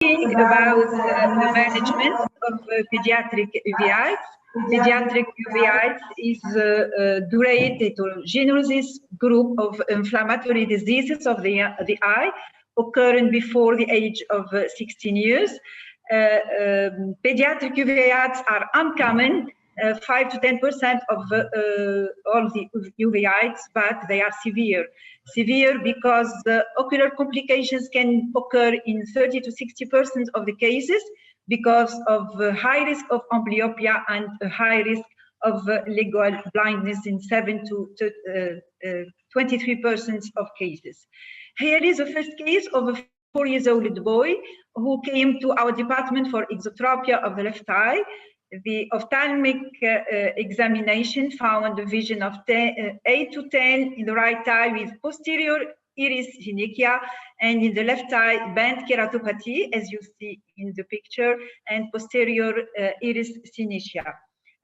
About the management of pediatric uveitis. Pediatric uveitis is a durate heterogeneous group of inflammatory diseases of the eye occurring before the age of 16 years. Pediatric uveitis are uncommon, 5 to 10% of all the uveitis, but they are severe. Severe because ocular complications can occur in 30 to 60% of the cases because of high risk of amblyopia and a high risk of legal blindness in 7 to 23% of cases. Here is the first case of a 4-year-old boy who came to our department for exotropia of the left eye. The ophthalmic examination found a vision of 8 to 10 in the right eye with posterior iris synechia, and in the left eye band keratopathy, as you see in the picture, and posterior iris synechia.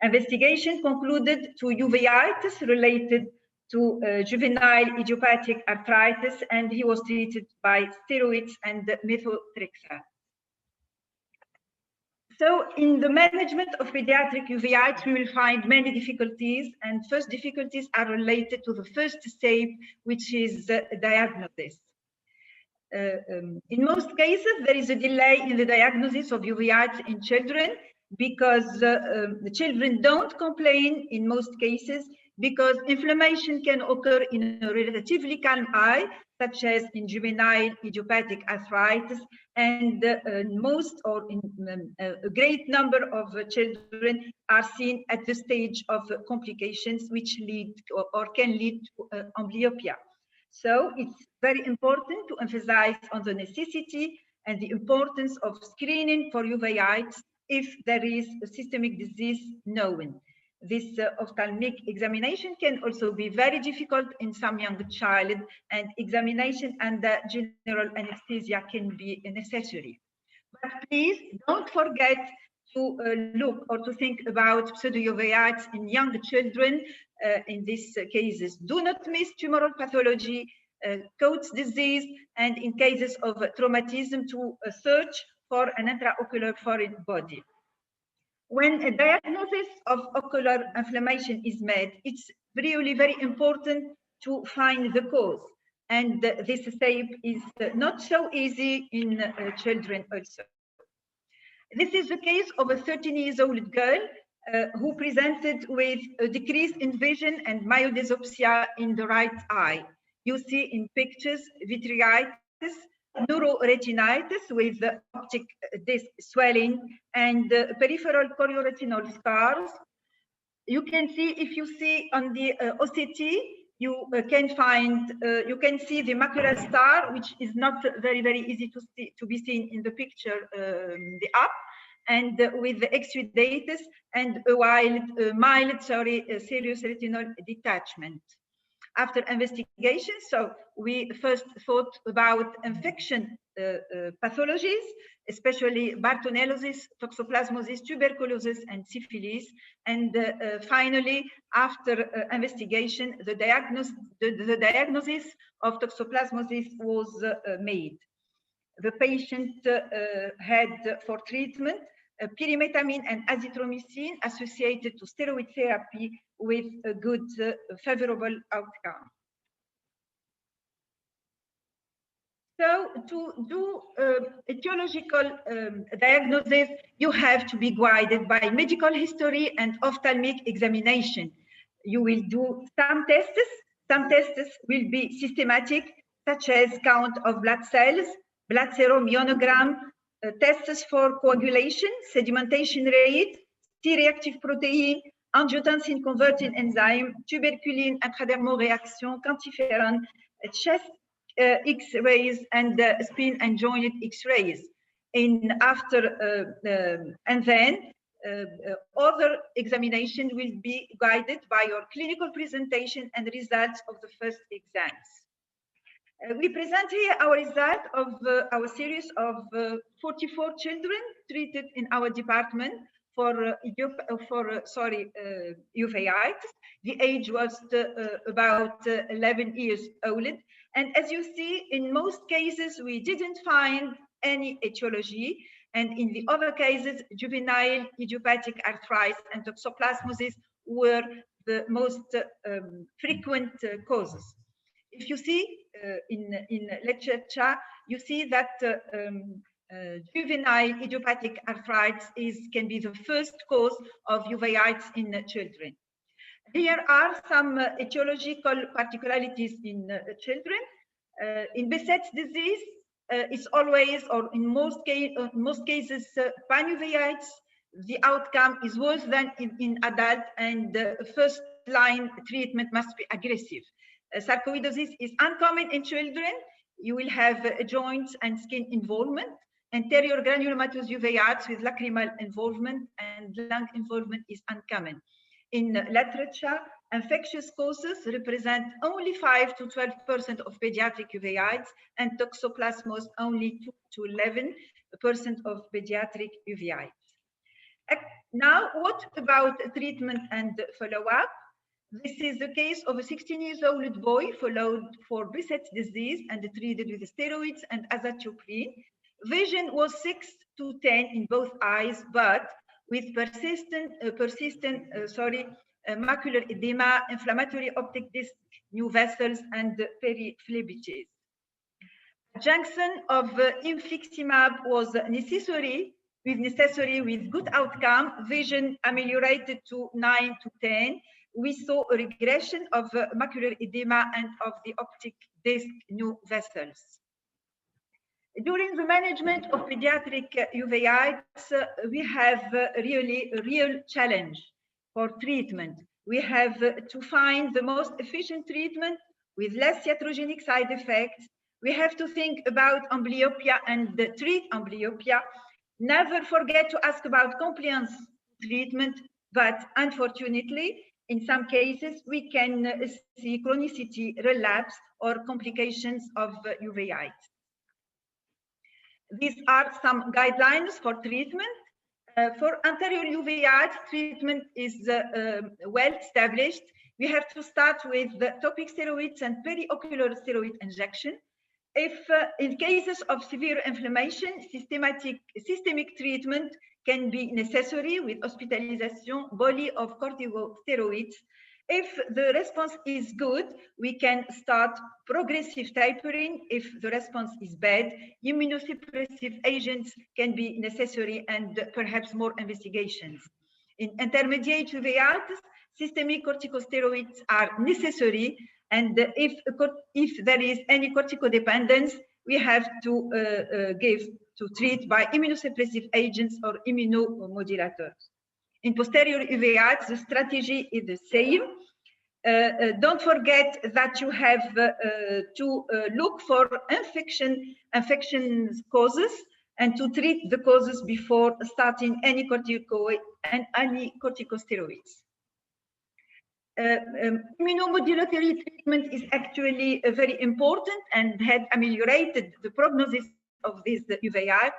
Investigation concluded to uveitis related to juvenile idiopathic arthritis, and he was treated by steroids and methotrexate. So in the management of pediatric uveitis, we will find many difficulties, and first difficulties are related to the first step, which is diagnosis. In most cases, there is a delay in the diagnosis of uveitis in children because the children don't complain in most cases because inflammation can occur in a relatively calm eye, such as in juvenile idiopathic arthritis, and most or in a great number of children are seen at the stage of complications which lead or can lead to amblyopia. So it's very important to emphasize on the necessity and the importance of screening for uveitis if there is a systemic disease known. This ophthalmic examination can also be very difficult in some young child, and examination under general anesthesia can be necessary. But please don't forget to look or to think about pseudouveitis in young children. In these cases, do not miss tumoral pathology, Coats disease, and in cases of traumatism to search for an intraocular foreign body. When a diagnosis of ocular inflammation is made, it's really very important to find the cause. And this step is not so easy in children also. This is the case of a 13-year-old girl who presented with a decrease in vision and myodesopsia in the right eye. You see in pictures vitreitis, neuroretinitis with optic disc swelling, and peripheral chorioretinal scars. You can see, if you see on the OCT, you can see the macular star, which is not very easy to be seen in the picture, the up, and with the exudatus and a mild serious retinal detachment. After investigation, so we first thought about infection pathologies, especially Bartonellosis, toxoplasmosis, tuberculosis, and syphilis. And finally, after investigation, the diagnosis of toxoplasmosis was made. The patient had for treatment pyrimethamine and azithromycin associated to steroid therapy with a good favorable outcome. So to do etiological diagnosis, you have to be guided by medical history and ophthalmic examination. You will do some tests. Some tests will be systematic, such as count of blood cells, blood serum ionogram, tests for coagulation, sedimentation rate, C-reactive protein, angiotensin converting enzyme, tuberculin intradermal reaction, quantiferon, chest X-rays, and spin and joint X-rays. And then other examination will be guided by your clinical presentation and results of the first exams. We present here our result of our series of 44 children treated in our department for uveitis. The age was about 11 years old. And as you see, in most cases, we didn't find any etiology. And in the other cases, juvenile idiopathic arthritis and toxoplasmosis were the most frequent causes. If you see in literature, you see that juvenile idiopathic arthritis can be the first cause of uveitis in children. Here are some etiological particularities in children. In Behçet's disease, it's always, or in most cases, panuveitis. The outcome is worse than in adult, and first-line treatment must be aggressive. Sarcoidosis is uncommon in children. You will have joints and skin involvement. Anterior granulomatous uveitis with lacrimal involvement and lung involvement is uncommon. In literature, infectious causes represent only 5 to 12% of pediatric uveitis, and toxoplasmos only 2 to 11% of pediatric uveitis. Now, what about treatment and follow-up? This is the case of a 16-year-old boy followed for Behçet's disease and treated with steroids and azathioprine. Vision was 6 to 10 in both eyes, but with persistent macular edema, inflammatory optic disc, new vessels, and periphlebitis. Adjunction of infliximab was necessary with good outcome. Vision ameliorated to 9 to 10. We saw a regression of macular edema and of the optic disc new vessels. During the management of pediatric uveitis, we have really a real challenge for treatment. We have to find the most efficient treatment with less iatrogenic side effects. We have to think about amblyopia and treat amblyopia. Never forget to ask about compliance treatment, but unfortunately, in some cases, we can see chronicity, relapse, or complications of uveitis. These are some guidelines for treatment. For anterior uveitis, treatment is well established. We have to start with the topic steroids and periocular steroid injection. If in cases of severe inflammation, systemic treatment can be necessary with hospitalization, bolus of corticosteroids. If the response is good, we can start progressive tapering. If the response is bad, immunosuppressive agents can be necessary and perhaps more investigations. In intermediate uveitis, systemic corticosteroids are necessary, and if there is any corticodependence, we have to treat by immunosuppressive agents or immunomodulators. In posterior uveitis, the strategy is the same. Don't forget that you have to look for infection causes and to treat the causes before starting any corticosteroids. Immunomodulatory treatment is actually very important and had ameliorated the prognosis of these uveitis.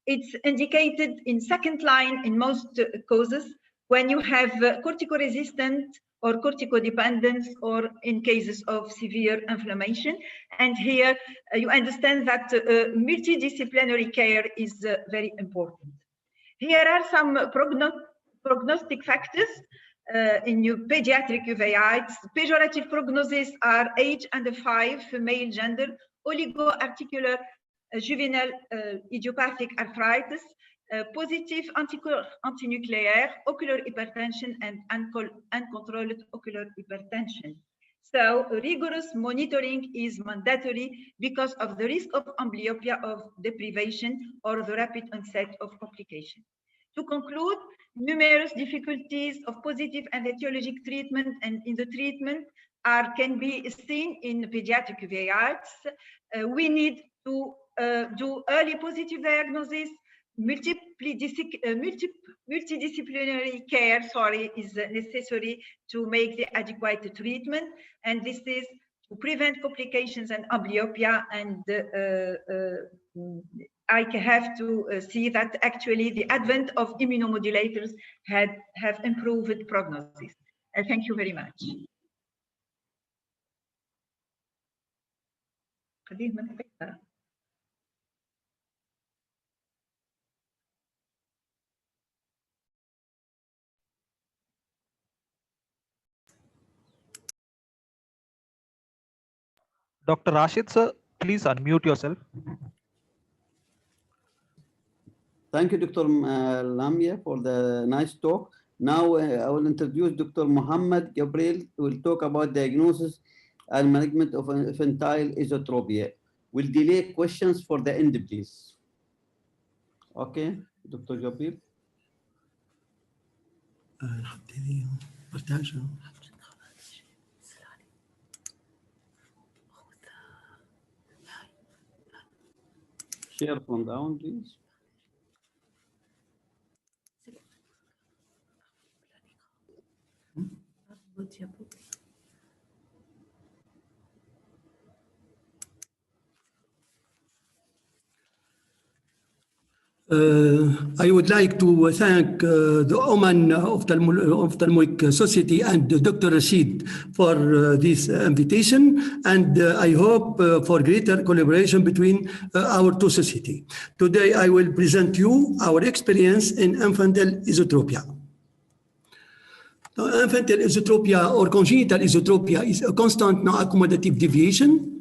It's indicated in second line in most causes when you have corticoresistant or corticodependence, or in cases of severe inflammation. And here you understand that multidisciplinary care is very important. Here are some prognostic factors in pediatric uveitis. Pejorative prognosis are age under 5, male gender, oligoarticular juvenile idiopathic arthritis, positive antinuclear, ocular hypertension, and uncontrolled ocular hypertension. So rigorous monitoring is mandatory because of the risk of amblyopia of deprivation or the rapid onset of complication. To conclude, numerous difficulties of positive and etiologic treatment and in the treatment can be seen in pediatric uveitis. We need to do early positive diagnosis. Multidisciplinary care, is necessary to make the adequate treatment, and this is to prevent complications and amblyopia. And I have to see that actually the advent of immunomodulators have improved prognosis. Thank you very much. Dr. Rashid, sir, please unmute yourself. Thank you, Dr. Lamia, for the nice talk. Now I will introduce Dr. Muhammad Gabriel, who will talk about diagnosis and management of infantile esotropia. We'll delay questions for the end, please. Okay, Dr. Gabriel. Share from down, please. I would like to thank the Oman Ophthalmic Society and Dr. Rashid for this invitation, and I hope for greater collaboration between our two societies. Today I will present you our experience in infantile esotropia. Infantile esotropia or congenital esotropia is a constant non-accommodative deviation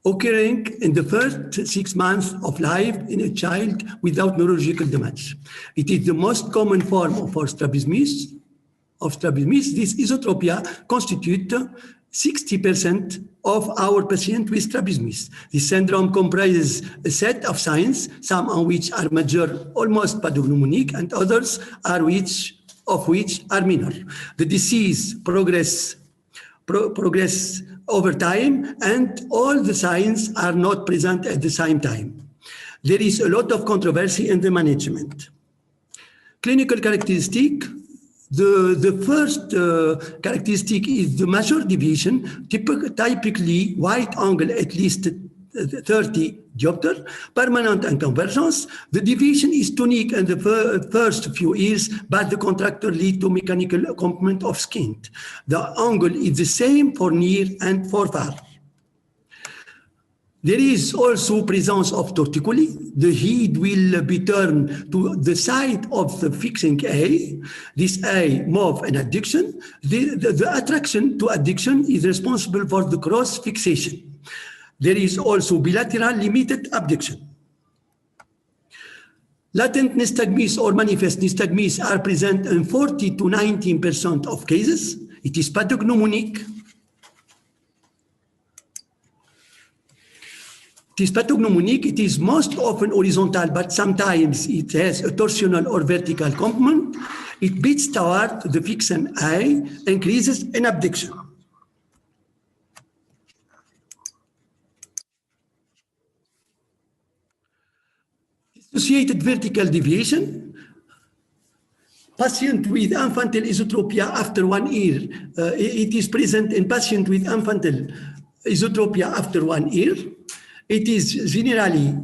occurring in the first 6 months of life in a child without neurological damage. It is the most common form of strabismus. This esotropia constitutes 60% of our patients with strabismus. This syndrome comprises a set of signs, some of which are major, almost pathognomonic, and others are of which are minor. The disease progress over time, and all the signs are not present at the same time. There is a lot of controversy in the management. Clinical characteristic, the first characteristic is the major deviation, typically wide angle at least 30 diopter, permanent and convergence. The deviation is tonic in the first few years, but the contracture leads to mechanical accompaniment of squint. The angle is the same for near and for far. There is also presence of torticollis. The head will be turned to the side of the fixing A. This A move an adduction. The attraction to adduction is responsible for the cross fixation. There is also bilateral limited abduction. Latent nystagmus or manifest nystagmus are present in 40 to 19% of cases. It is pathognomonic. It is most often horizontal, but sometimes it has a torsional or vertical complement. It beats toward the fixation A, increases in abduction. Associated vertical deviation. Patient with infantile esotropia after 1 year. It is present in patient with infantile esotropia after 1 year. It is generally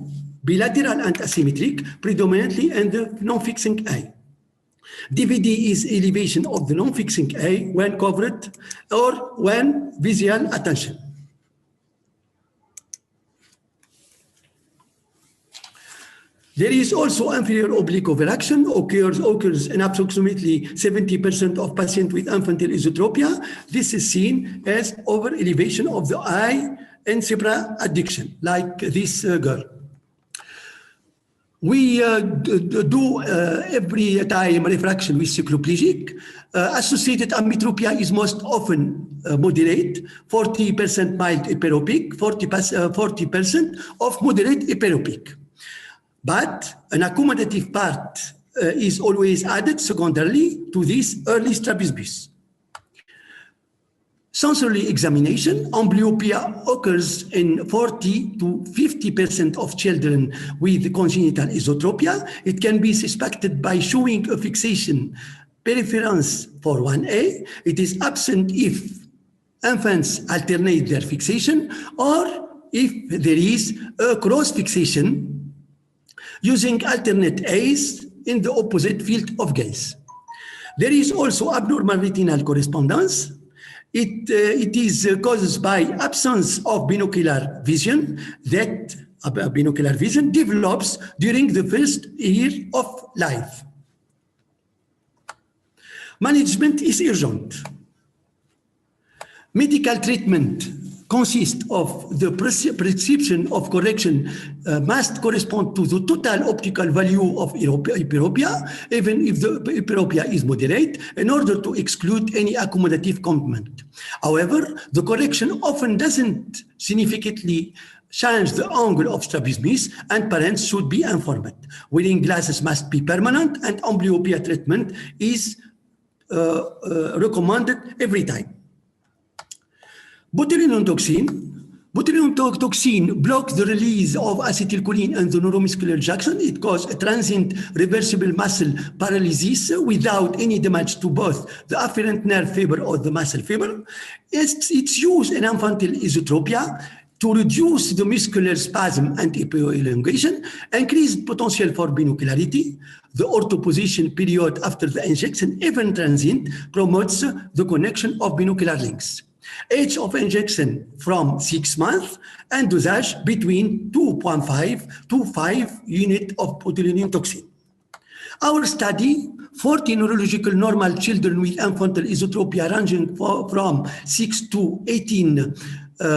bilateral and asymmetric, predominantly in the non-fixing eye. DVD is elevation of the non-fixing eye when covered or when visual attention. There is also inferior oblique overaction, occurs in approximately 70% of patients with infantile esotropia. This is seen as over elevation of the eye and supra-adduction, like this girl. We do every time refraction with cycloplegic. Associated ametropia is most often moderate, 40% mild hyperopic, 40% of moderate hyperopic. But an accommodative part is always added secondarily to this early strabismus. Sensory examination, amblyopia occurs in 40 to 50% of children with congenital esotropia. It can be suspected by showing a fixation preference for 1A. It is absent if infants alternate their fixation or if there is a cross fixation using alternate A's in the opposite field of gaze. There is also abnormal retinal correspondence. It is caused by absence of binocular vision. That binocular vision develops during the first year of life. Management is urgent. Medical treatment consists of the prescription of correction must correspond to the total optical value of hyperopia, even if the hyperopia is moderate, in order to exclude any accommodative component. However, the correction often doesn't significantly change the angle of strabismus, and parents should be informed. Wearing glasses must be permanent, and amblyopia treatment is recommended every time. Botulinum toxin blocks the release of acetylcholine and the neuromuscular junction. It causes a transient reversible muscle paralysis without any damage to both the afferent nerve fiber or the muscle fiber. It's used in infantile esotropia to reduce the muscular spasm and elongation, increase potential for binocularity. The orthoposition period after the injection, even transient, promotes the connection of binocular links. Age of injection from 6 months, and dosage between 2.5 to 5 units of botulinum toxin. Our study, 40 neurological normal children with infantile esotropia ranging from 6 to 18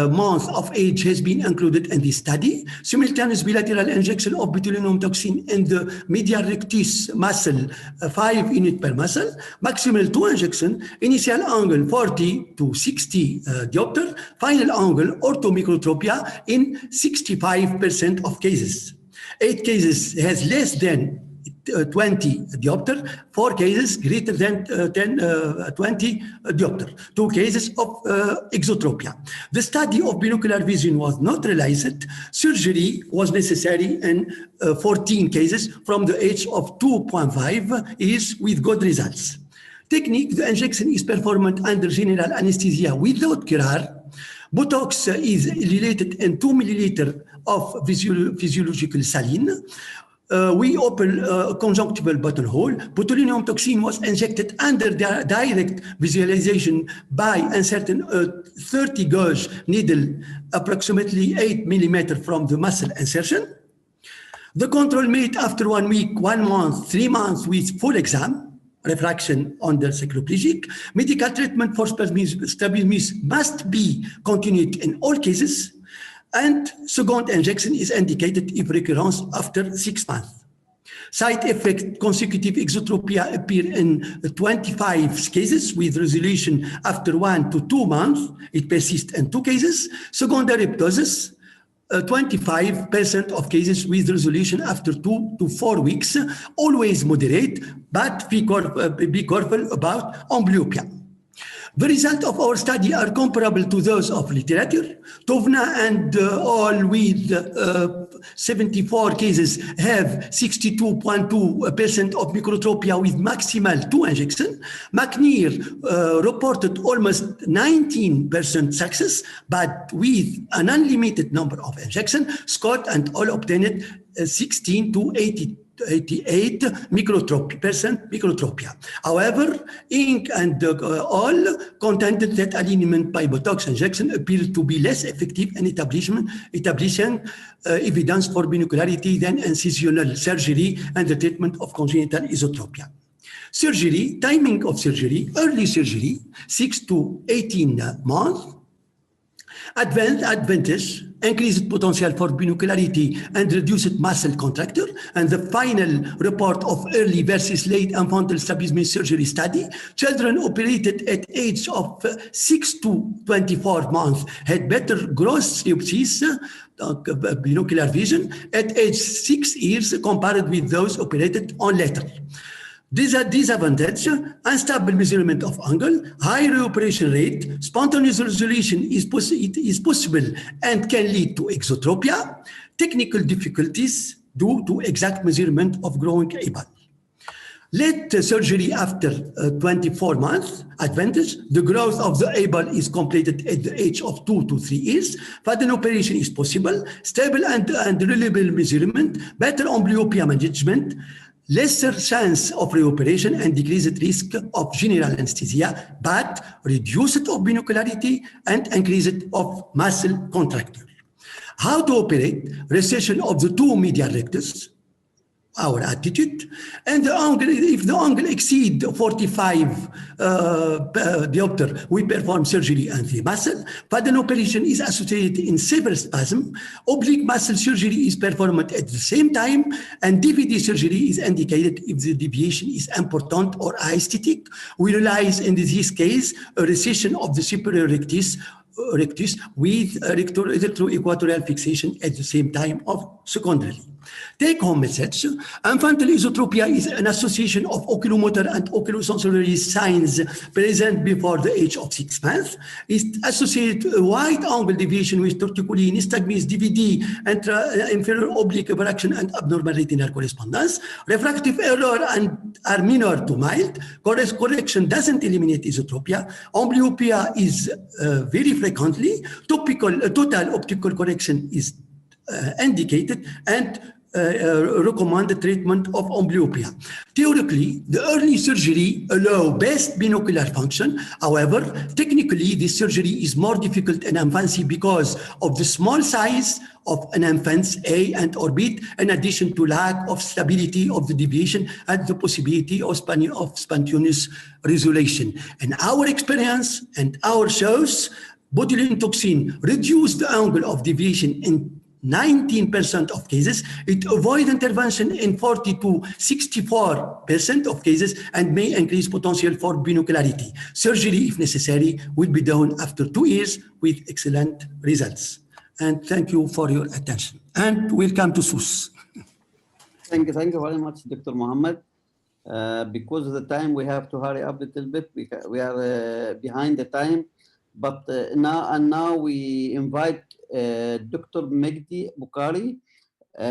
months of age has been included in this study. Simultaneous bilateral injection of botulinum toxin in the medial rectus muscle, 5 units per muscle. Maximal 2 injection, initial angle 40 to 60 diopter, final angle orthomicrotropia in 65% of cases. 8 cases has less than 20 diopter, 4 cases greater than 20 diopter, 2 cases of exotropia. The study of binocular vision was not realized. Surgery was necessary in 14 cases from the age of 2.5 years with good results. Technique, the injection is performed under general anesthesia without curare. Botox is related in 2 milliliters of physiological saline. We open a conjunctival buttonhole. Botulinum toxin was injected under direct visualization by inserting a 30 gauge needle approximately 8 millimeters from the muscle insertion. The control made after 1 week, 1 month, 3 months with full exam, refraction under sacroplegic. Medical treatment for strabismus must be continued in all cases. And second injection is indicated if recurrence after 6 months. Side effect consecutive exotropia appear in 25 cases with resolution after 1 to 2 months. It persists in 2 cases. Secondary ptosis, 25% of cases with resolution after 2 to 4 weeks. Always moderate, but be careful about amblyopia. The results of our study are comparable to those of literature. Tovna and all with 74 cases have 62.2% of microtropia with maximal 2 injections. McNear reported almost 19% success, but with an unlimited number of injections. Scott and all obtained 16 to 88% microtropia. However, Inc. and all contended that alignment by Botox injection appeared to be less effective in establishing evidence for binocularity than incisional surgery and the treatment of congenital esotropia. Surgery, timing of surgery, early surgery, 6 to 18 months. Advantage, increased potential for binocularity and reduced muscle contracture. And the final report of early versus late infantile strabismus surgery study, children operated at age of 6 to 24 months had better gross dioptries, binocular vision, at age 6 years compared with those operated on later. Disadvantage, unstable measurement of angle, high reoperation rate, spontaneous resolution is possible and can lead to exotropia, technical difficulties due to exact measurement of growing eyeball. Late surgery after 24 months, advantage, the growth of the eyeball is completed at the age of 2 to 3 years, Faden operation is possible, stable and reliable measurement, better amblyopia management, lesser chance of reoperation and decreased risk of general anesthesia, but reduced of binocularity and increased of muscle contracture. How to operate? Recession of the 2 medial rectus, our attitude, and the angle, if the angle exceed 45 diopter, we perform surgery on the muscle. Faden operation is associated in severe spasm. Oblique muscle surgery is performed at the same time, and DVD surgery is indicated if the deviation is important or aesthetic. We realize in this case a recession of the superior rectus with electroequatorial fixation at the same time of secondary. Take-home message: infantile esotropia is an association of oculomotor and oculosensory signs present before the age of 6 months. It associates a wide-angle deviation with torticolin, nystagmus, DVD, inferior oblique aberration, and abnormal retinal correspondence. Refractive error are minor to mild. Correction doesn't eliminate esotropia. Amblyopia is very frequently. Total optical correction is indicated, and recommended treatment of amblyopia. Theoretically, the early surgery allows best binocular function. However, technically, this surgery is more difficult in infancy because of the small size of an infant's A and orbit, in addition to lack of stability of the deviation and the possibility of spontaneous resolution. In our experience and our shows, botulinum toxin reduced the angle of deviation in 19% of cases. It avoids intervention in 40 to 64% of cases and may increase potential for binocularity. Surgery, if necessary, will be done after 2 years with excellent results. And thank you for your attention. And welcome to SUS. Thank you very much, Dr. Mohammed. Because of the time, we have to hurry up a little bit. We are behind the time. But now we invite Dr. Megdi Bukhari.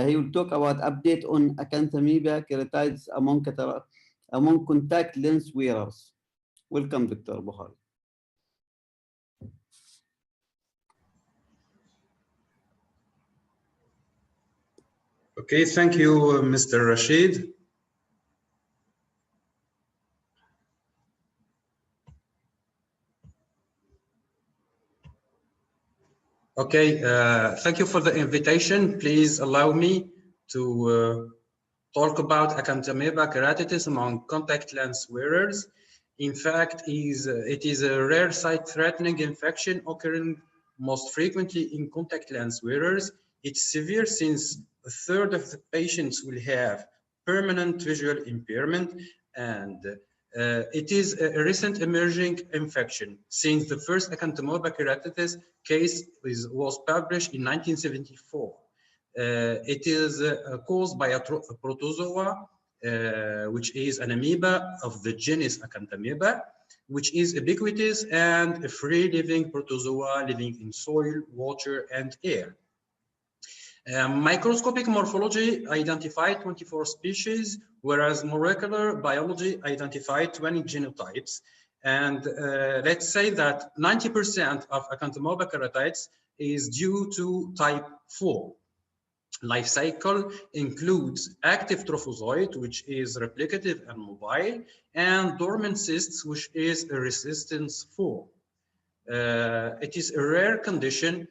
He will talk about update on acanthamoeba keratitis among contact lens wearers. Welcome, Dr. Bukhari. Okay, thank you, Mr. Rashid. Okay, thank you for the invitation. Please allow me to talk about acanthamoeba keratitis among contact lens wearers. In fact, it is a rare sight-threatening infection occurring most frequently in contact lens wearers. It's severe since a third of the patients will have permanent visual impairment, and it is a recent emerging infection since the first acanthamoeba keratitis case was published in 1974. It is caused by a protozoa, which is an amoeba of the genus Acanthamoeba, which is ubiquitous and a free-living protozoa living in soil, water, and air. Microscopic morphology identified 24 species, whereas molecular biology identified 20 genotypes. And let's say that 90% of Acanthamoeba keratitis is due to type 4. Life cycle includes active trophozoite, which is replicative and mobile, and dormant cysts, which is a resistance form. It is a rare condition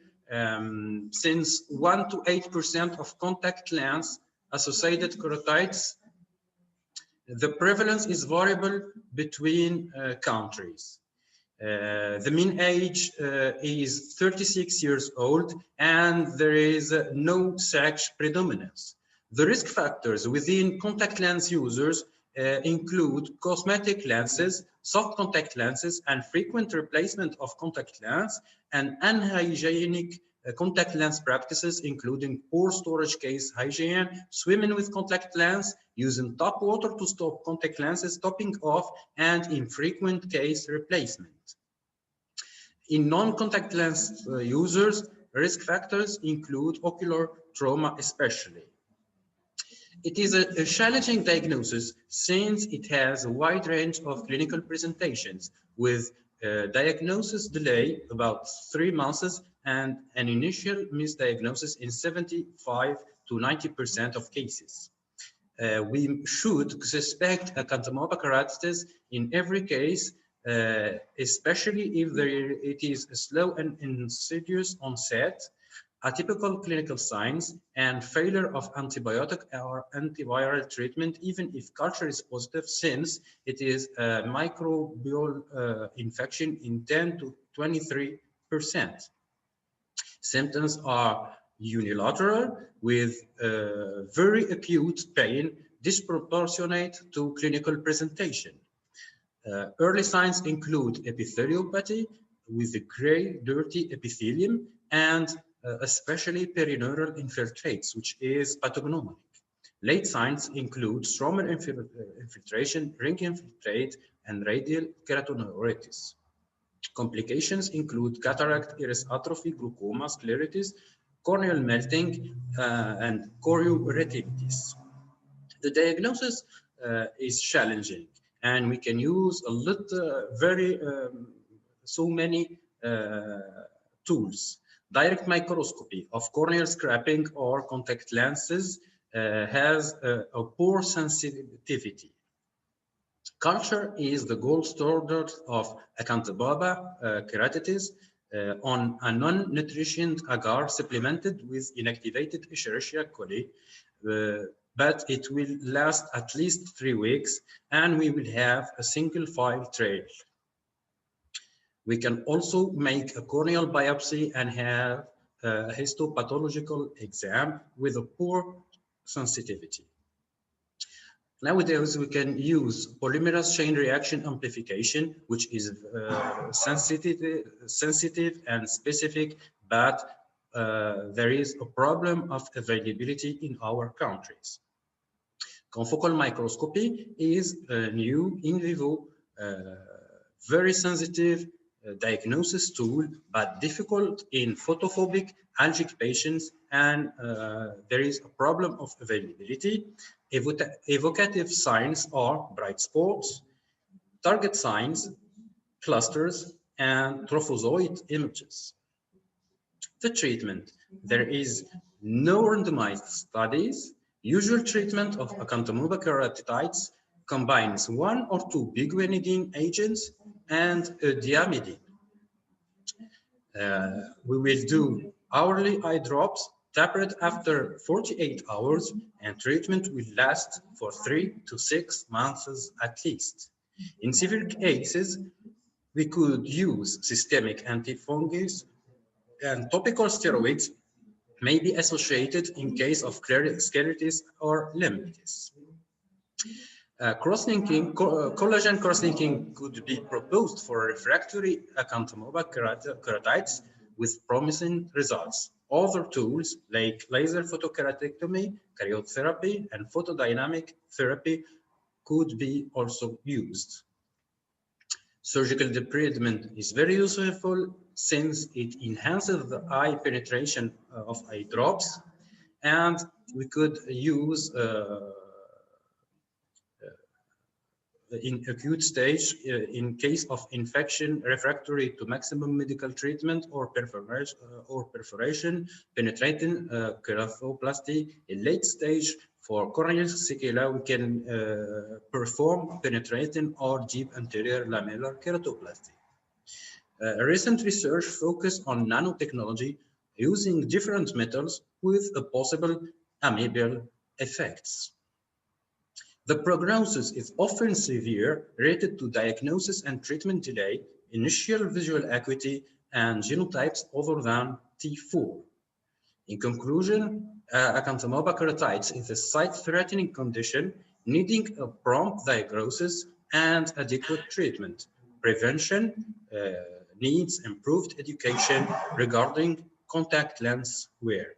since 1 to 8% of contact lens associated keratitis. The prevalence is variable between countries. The mean age is 36 years old, and there is no sex predominance. The risk factors within contact lens users include cosmetic lenses, soft contact lenses, and frequent replacement of contact lens, and unhygienic contact lens practices, including poor storage case hygiene, swimming with contact lens, using tap water to stop contact lenses topping off, and infrequent case replacement. In non-contact lens users, risk factors include ocular trauma especially. It is a challenging diagnosis since it has a wide range of clinical presentations with diagnosis delay about 3 months and an initial misdiagnosis in 75 to 90% of cases. We should suspect acanthamoeba keratitis in every case, especially if it is a slow and insidious onset. atypical clinical signs, and failure of antibiotic or antiviral treatment, even if culture is positive, since it is a microbial infection in 10 to 23%. Symptoms are unilateral with very acute pain disproportionate to clinical presentation. Early signs include epitheliopathy with a gray, dirty epithelium and especially perineural infiltrates, which is pathognomonic. Late signs include stromal infiltration, ring infiltrate, and radial keratoneuritis. Complications include cataract, iris atrophy, glaucoma, scleritis, corneal melting, and chorioretinitis. The diagnosis is challenging, and we can use a lot, so many tools. Direct microscopy of corneal scraping or contact lenses has a poor sensitivity. Culture is the gold standard of Acanthamoeba keratitis on a non-nutritioned agar supplemented with inactivated Escherichia coli, but it will last at least 3 weeks and we will have a single file trail. We can also make a corneal biopsy and have a histopathological exam with a poor sensitivity. Nowadays, we can use polymerase chain reaction amplification, which is sensitive and specific, but there is a problem of availability in our countries. Confocal microscopy is a new in vivo, very sensitive diagnosis tool, but difficult in photophobic algic patients, and there is a problem of availability. Evocative signs are bright spots, target signs, clusters, and trophozoite images. The treatment: there is no randomized studies. Usual treatment of Acanthamoeba keratitis combines 1 or 2 biguanidine agents and a diamidine. We will do hourly eye drops tapered after 48 hours, and treatment will last for 3 to 6 months at least. In severe cases, we could use systemic antifungals, and topical steroids may be associated in case of scleritis or limbitis. Collagen cross-linking could be proposed for refractory Acanthamoeba keratitis with promising results. Other tools like laser photokeratectomy, cryotherapy, and photodynamic therapy could be also used. Surgical debridement is very useful since it enhances the eye penetration of eye drops, and we could use in acute stage in case of infection refractory to maximum medical treatment or perforation penetrating keratoplasty. In late stage for corneal sequela, we can perform penetrating or deep anterior lamellar keratoplasty. Recent research focused on nanotechnology using different metals with a possible amiable effects. The prognosis is often severe, related to diagnosis and treatment delay, initial visual acuity, and genotypes other than T4. In conclusion, Acanthamoeba keratitis is a sight-threatening condition needing a prompt diagnosis and adequate treatment. Prevention needs improved education regarding contact lens wear.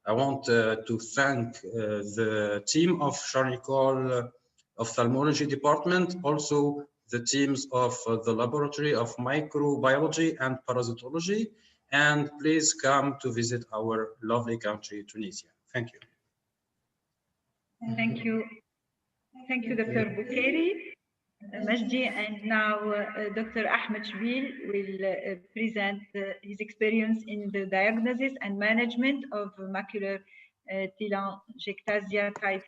I want to thank the team of Charnicol Ophthalmology Department, also the teams of the Laboratory of Microbiology and Parasitology, and please come to visit our lovely country, Tunisia. Thank you. Thank you. Thank you, Dr. Boukheri, Majdi, and now Dr. Ahmed Chbil will present his experience in the diagnosis and management of macular telangiectasia type 2.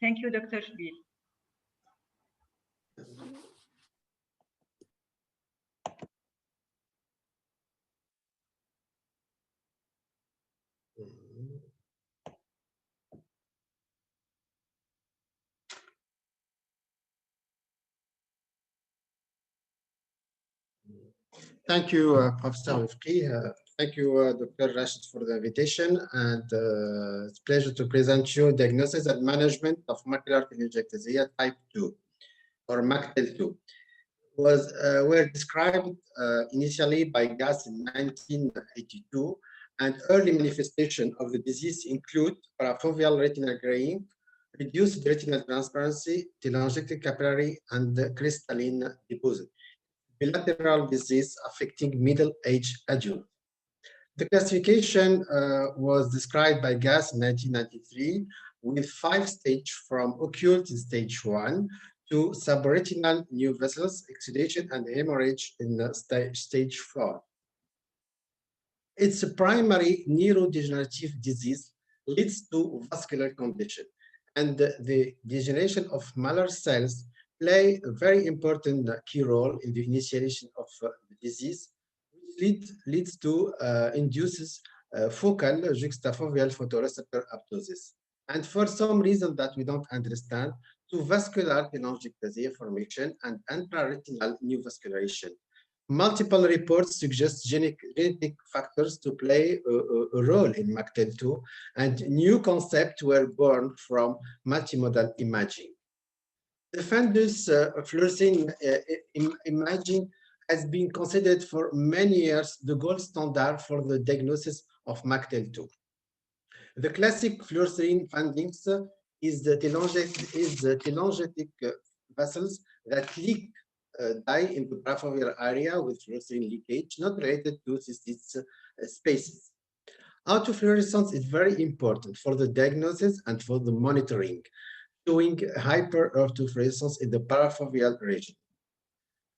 Thank you, Dr. Chbil. Thank you, Professor Wifqi. Thank you, Dr. Rashid, for the invitation, and it's a pleasure to present you diagnosis and management of macular telangiectasia type 2, or MACTEL2. Were described initially by Gass in 1982, and early manifestation of the disease include parafoveal retinal graying, reduced retinal transparency, telangiectic capillary, and crystalline deposit. Bilateral disease affecting middle-aged adults. The classification was described by Gass in 1993 with 5 stages from occult in stage 1 to subretinal new vessels, exudation, and hemorrhage in stage 4. Its primary neurodegenerative disease leads to vascular condition, and the degeneration of malar cells play a very important key role in the initiation of the disease, which leads to induces focal juxtafoveal photoreceptor apoptosis. And for some reason that we don't understand, to vascular telangiectasia formation and intraretinal neovascularization. Multiple reports suggest genetic factors to play a role in MACTEL2, and new concepts were born from multimodal imaging. The fundus fluorescein imaging has been considered for many years the gold standard for the diagnosis of MACTEL2. The classic fluorescein findings is the telangiectic vessels that leak dye in the parafoveal area with fluorescein leakage, not related to cystic spaces. Autofluorescence is very important for the diagnosis and for the monitoring, showing hyper-autofluorescence in the parafoveal region.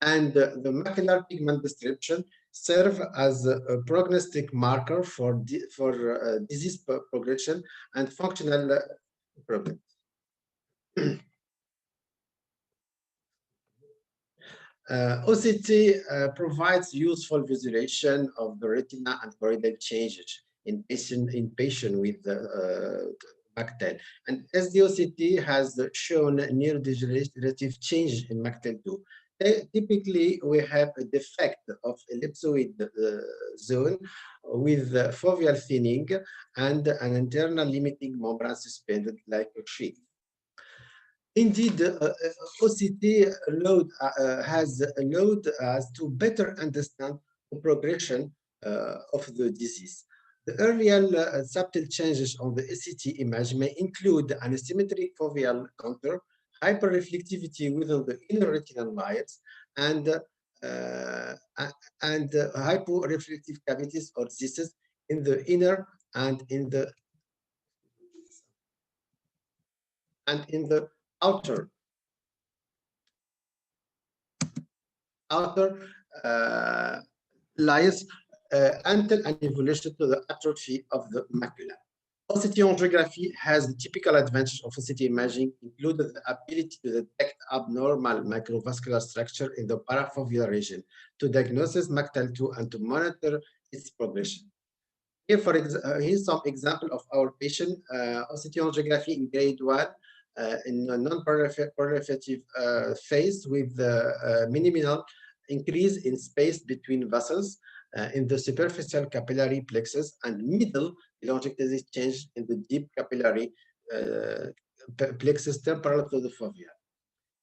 And the macular pigment description serve as a prognostic marker for disease progression and functional problems. OCT provides useful visualization of the retina and choroidal changes in patient with MACTEL. And SDOCT has shown neurodegenerative change in MACTEL2. Typically, we have a defect of ellipsoid zone with foveal thinning and an internal limiting membrane suspended like a sheath. Indeed, OCT has allowed us to better understand the progression of the disease. The earlier subtle changes on the SCT image may include an asymmetric foveal contour, hyperreflectivity within the inner retinal layers, and hyporeflective cavities or cysts in the inner and in the outer layers until an evolution to the atrophy of the macula. OCT angiography has the typical advantage of OCT imaging, including the ability to detect abnormal microvascular structure in the parafoveal region, to diagnose MACTEL2 and to monitor its progression. Here, here's some example of our patient OCT angiography in grade 1 in a non-proliferative phase with minimal increase in space between vessels in the superficial capillary plexus and middle telangiectasia change in the deep capillary plexus temporal to the fovea.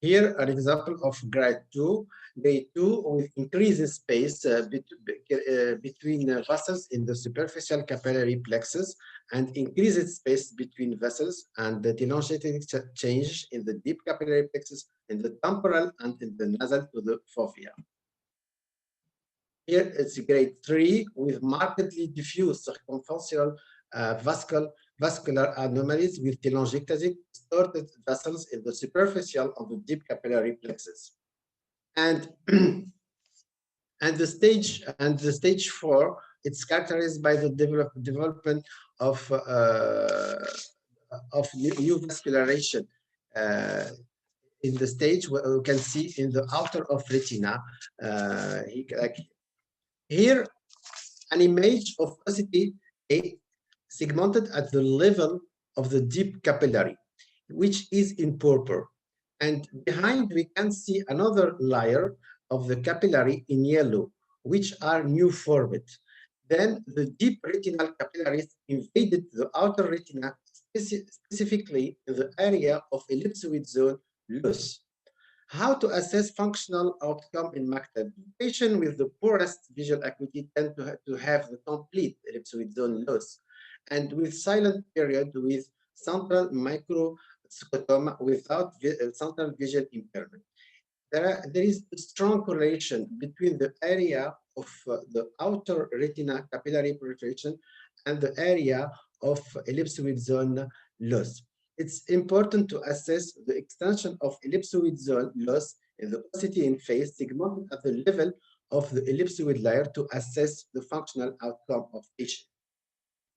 Here, an example of grade 2 with increase in space between vessels in the superficial capillary plexus and increased space between vessels and the telangiectatic change in the deep capillary plexus in the temporal and in the nasal to the fovea. Here it's grade 3 with markedly diffuse circumferential vascular anomalies with telangiectatic distorted vessels in the superficial of the deep capillary plexus. And the stage 4, it's characterized by the development of new vascularization in the stage where we can see in the outer of retina. Here, an image of OCT segmented at the level of the deep capillary, which is in purple. And behind, we can see another layer of the capillary in yellow, which are new formed. Then the deep retinal capillaries invaded the outer retina, specifically in the area of ellipsoid zone loss. How to assess functional outcome in MACTA? Patients with the poorest visual acuity tend to have the complete ellipsoid zone loss, and with silent period with central microscotoma without central visual impairment. There is a strong correlation between the area of the outer retina capillary penetration and the area of ellipsoid zone loss. It's important to assess the extension of ellipsoid zone loss in the opacity in phase segmented at the level of the ellipsoid layer to assess the functional outcome of patient.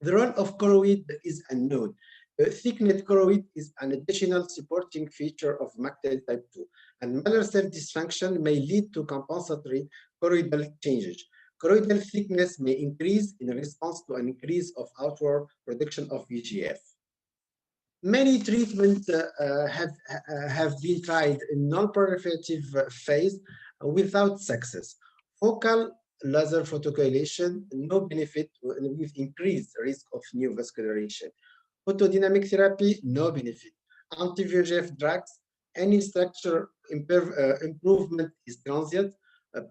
The role of choroid is unknown. Thick-net choroid is an additional supporting feature of MACTA type 2, and Muller cell dysfunction may lead to compensatory choroidal changes. Choroidal thickness may increase in response to an increase of outward production of VEGF. Many treatments have been tried in non-proliferative phase without success. Focal laser photocoagulation, no benefit with increased risk of neovascularization. Photodynamic therapy, no benefit. Anti-VEGF drugs, any structure improvement is transient.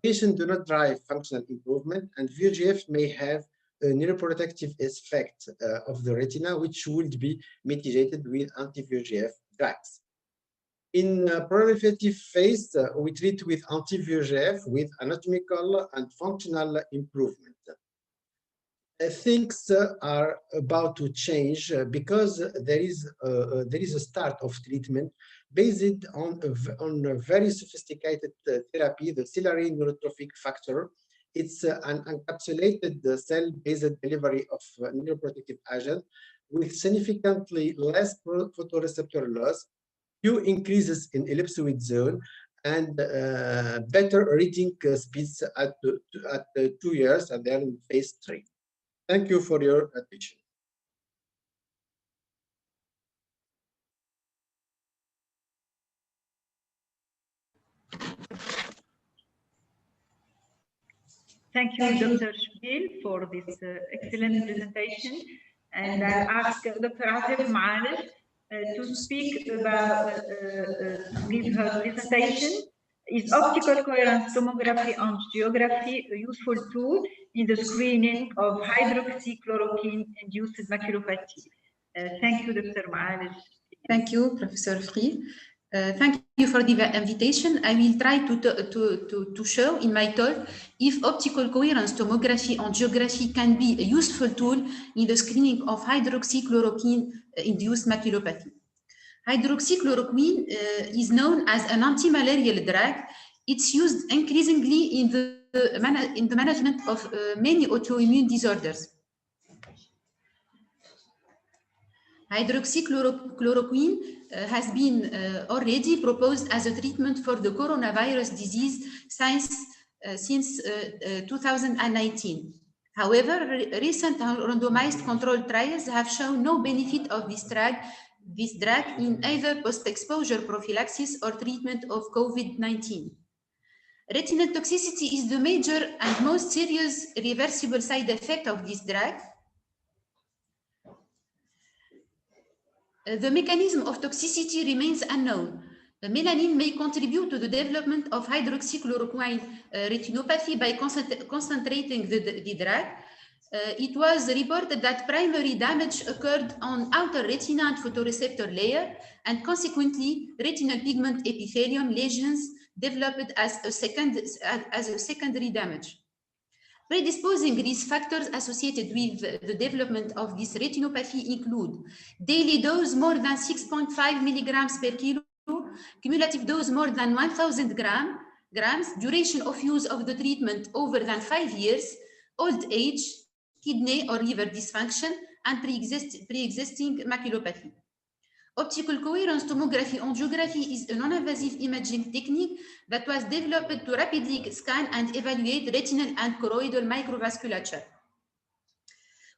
Patients do not drive functional improvement, and VEGF may have a neuroprotective effect of the retina, which would be mitigated with anti-VEGF drugs. In proliferative phase, we treat with anti-VEGF with anatomical and functional improvement. Things are about to change because there is a start of treatment based on a very sophisticated therapy, the ciliary neurotrophic factor. It's an encapsulated cell-based delivery of neuroprotective agent with significantly less photoreceptor loss, few increases in ellipsoid zone, and better reading speeds at 2 years, and then in phase 3. Thank you for your attention. Thank you, Dr. Shbil, for this excellent presentation. And I'll ask Dr. Azif Ma'arif to speak about, give her presentation. Is optical coherence tomography angiography a useful tool in the screening of hydroxychloroquine-induced maculopathy? Thank you, Dr. Ma'arif. Thank you, Professor Free. Thank you for the invitation. I will try to show in my talk if optical coherence tomography angiography can be a useful tool in the screening of hydroxychloroquine-induced maculopathy. Hydroxychloroquine is known as an anti-malarial drug. It's used increasingly in the management of many autoimmune disorders. Hydroxychloroquine has been already proposed as a treatment for the coronavirus disease since 2019. However, recent randomized controlled trials have shown no benefit of this drug in either post-exposure prophylaxis or treatment of COVID-19. Retinal toxicity is the major and most serious reversible side effect of this drug. The mechanism of toxicity remains unknown. Melanin may contribute to the development of hydroxychloroquine retinopathy by concentrating the drug. It was reported that primary damage occurred on outer retina and photoreceptor layer, and consequently, retinal pigment epithelium lesions developed as a secondary damage. Predisposing risk factors associated with the development of this retinopathy include daily dose more than 6.5 milligrams per kilo, cumulative dose more than 1,000 grams, duration of use of the treatment over than 5 years, old age, kidney or liver dysfunction, and pre-existing maculopathy. Optical coherence tomography angiography is a non-invasive imaging technique that was developed to rapidly scan and evaluate retinal and choroidal microvasculature.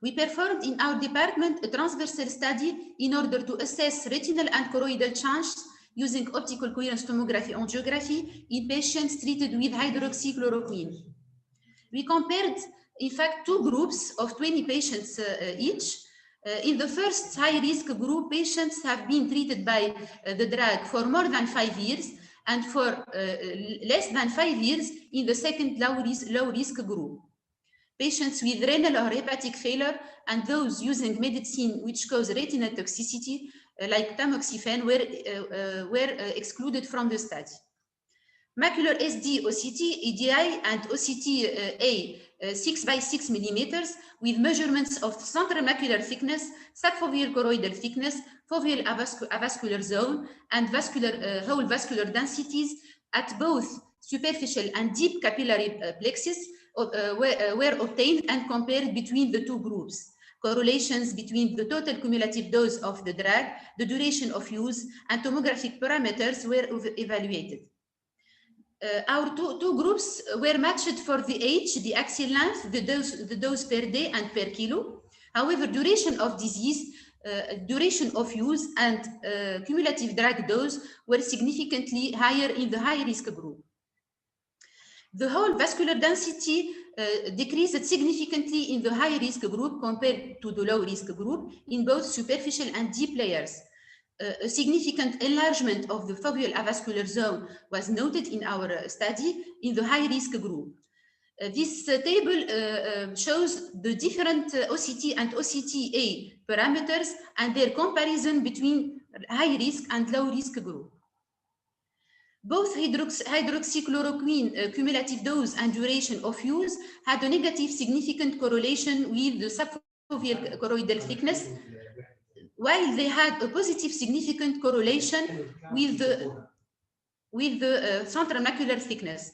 We performed in our department a transversal study in order to assess retinal and choroidal change using optical coherence tomography angiography in patients treated with hydroxychloroquine. We compared, in fact, two groups of 20 patients each. In the first high-risk group, patients have been treated by the drug for more than 5 years, and for less than 5 years in the second low-risk group. Patients with renal or hepatic failure and those using medicine which cause retinal toxicity, like tamoxifen, were excluded from the study. Macular SD OCT, EDI, and OCT-A 6 by 6 millimeters with measurements of central macular thickness, subfoveal choroidal thickness, foveal avascular zone, and whole vascular densities at both superficial and deep capillary plexus were obtained and compared between the two groups. Correlations between the total cumulative dose of the drug, the duration of use, and tomographic parameters were evaluated. Our two groups were matched for the age, the axial length, the dose per day and per kilo. However, duration of disease, duration of use, and cumulative drug dose were significantly higher in the high-risk group. The whole vascular density decreased significantly in the high-risk group compared to the low-risk group in both superficial and deep layers. A significant enlargement of the foveal avascular zone was noted in our study in the high-risk group. This table shows the different OCT and OCT-A parameters and their comparison between high-risk and low-risk group. Both hydroxychloroquine cumulative dose and duration of use had a negative significant correlation with the subfoveal choroidal thickness, while they had a positive significant correlation with the central macular thickness.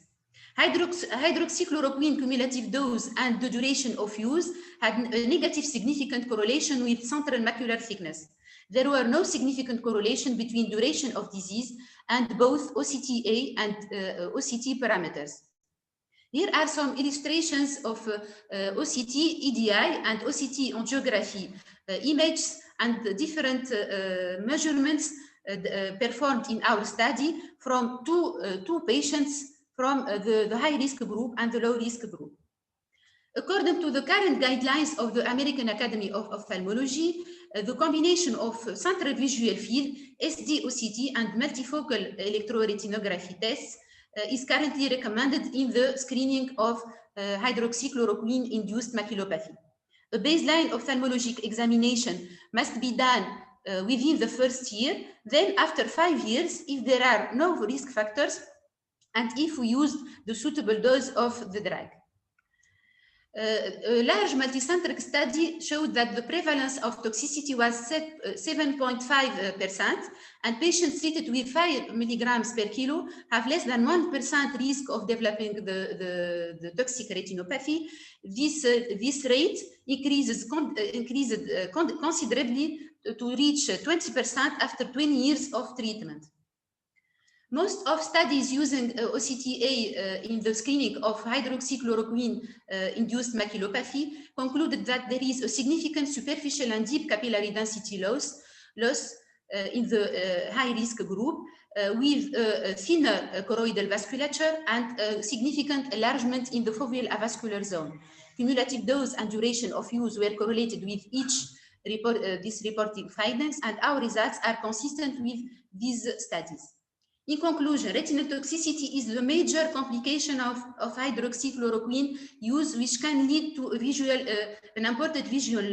Hydroxychloroquine cumulative dose and the duration of use had a negative significant correlation with central macular thickness. There were no significant correlation between duration of disease and both OCT-A and OCT parameters. Here are some illustrations of OCT, EDI, and OCT angiography images and the different measurements performed in our study from two patients from the high-risk group and the low-risk group. According to the current guidelines of the American Academy of Ophthalmology, the combination of central visual field, SD-OCT, and multifocal electroretinography tests is currently recommended in the screening of hydroxychloroquine-induced maculopathy. A baseline ophthalmologic examination must be done within the first year. Then, after 5 years, if there are no risk factors, and if we use the suitable dose of the drug. A large multicentric study showed that the prevalence of toxicity was 7.5%, and patients treated with 5 milligrams per kilo have less than 1% risk of developing the toxic retinopathy. This rate increased considerably to reach 20% after 20 years of treatment. Most of studies using OCT-A in the screening of hydroxychloroquine-induced maculopathy concluded that there is a significant superficial and deep capillary density loss in the high-risk group with a thinner choroidal vasculature and a significant enlargement in the foveal avascular zone. Cumulative dose and duration of use were correlated with each these reporting findings, and our results are consistent with these studies. In conclusion, retinal toxicity is the major complication of hydroxychloroquine use, which can lead to an important visual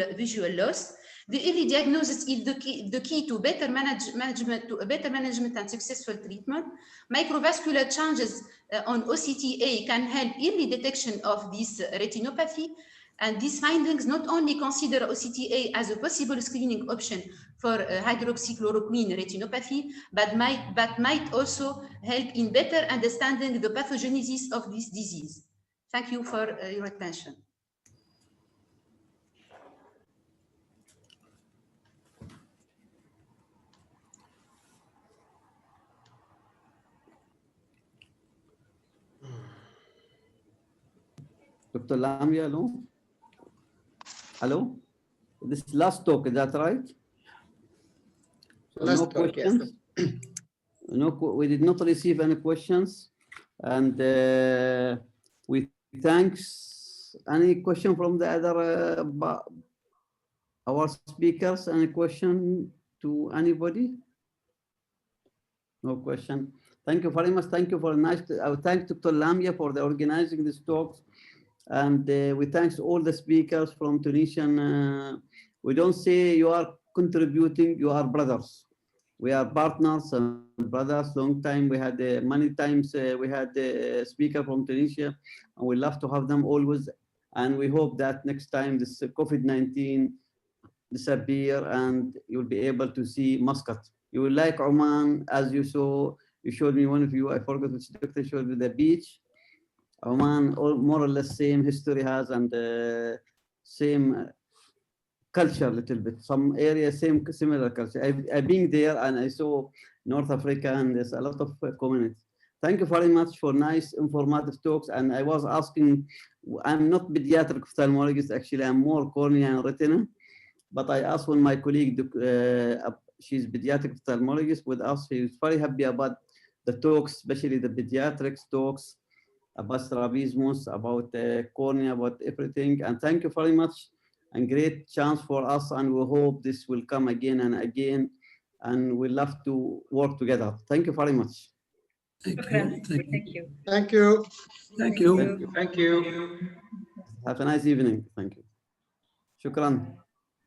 loss. The early diagnosis is the key to better management and successful treatment. Microvascular changes on OCT-A can help early detection of this retinopathy. And these findings not only consider OCT-A as a possible screening option for hydroxychloroquine retinopathy, but might also help in better understanding the pathogenesis of this disease. Thank you for your attention. Dr. Lamia, hello? Hello? This last talk, is that right? So last no talk, questions? Yes. No, we did not receive any questions. And we thanks Any question from the other our speakers? Any question to anybody? No question. Thank you very much. Thank you for nice. I thank Dr. Lamia for the organizing this talks, and we thanks all the speakers from Tunisian. We don't say you are contributing, you are brothers. We are partners and brothers. Long time we had many times we had a speaker from Tunisia, and we love to have them always. And we hope that next time this COVID-19 disappear and you'll be able to see Muscat. You will like Oman, as you saw. You showed me one of you. I forgot which doctor showed me the beach. Oman, more or less same history has and same culture a little bit. Some areas similar culture. I've been there and I saw North Africa and there's a lot of communities. Thank you very much for nice informative talks. And I was asking, I'm not pediatric ophthalmologist, actually I'm more cornea and retina. But I asked when my colleague, she's pediatric ophthalmologist with us, she was very happy about the talks, especially the pediatrics talks about strabismus, about cornea, about everything. And thank you very much and great chance for us. And we hope this will come again and again. And we love to work together. Thank you very much. Thank Okay. you. Thank you. Thank you. Thank you. Thank you. Have a nice evening. Thank you. Shukran.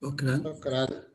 شكرا. شكرا.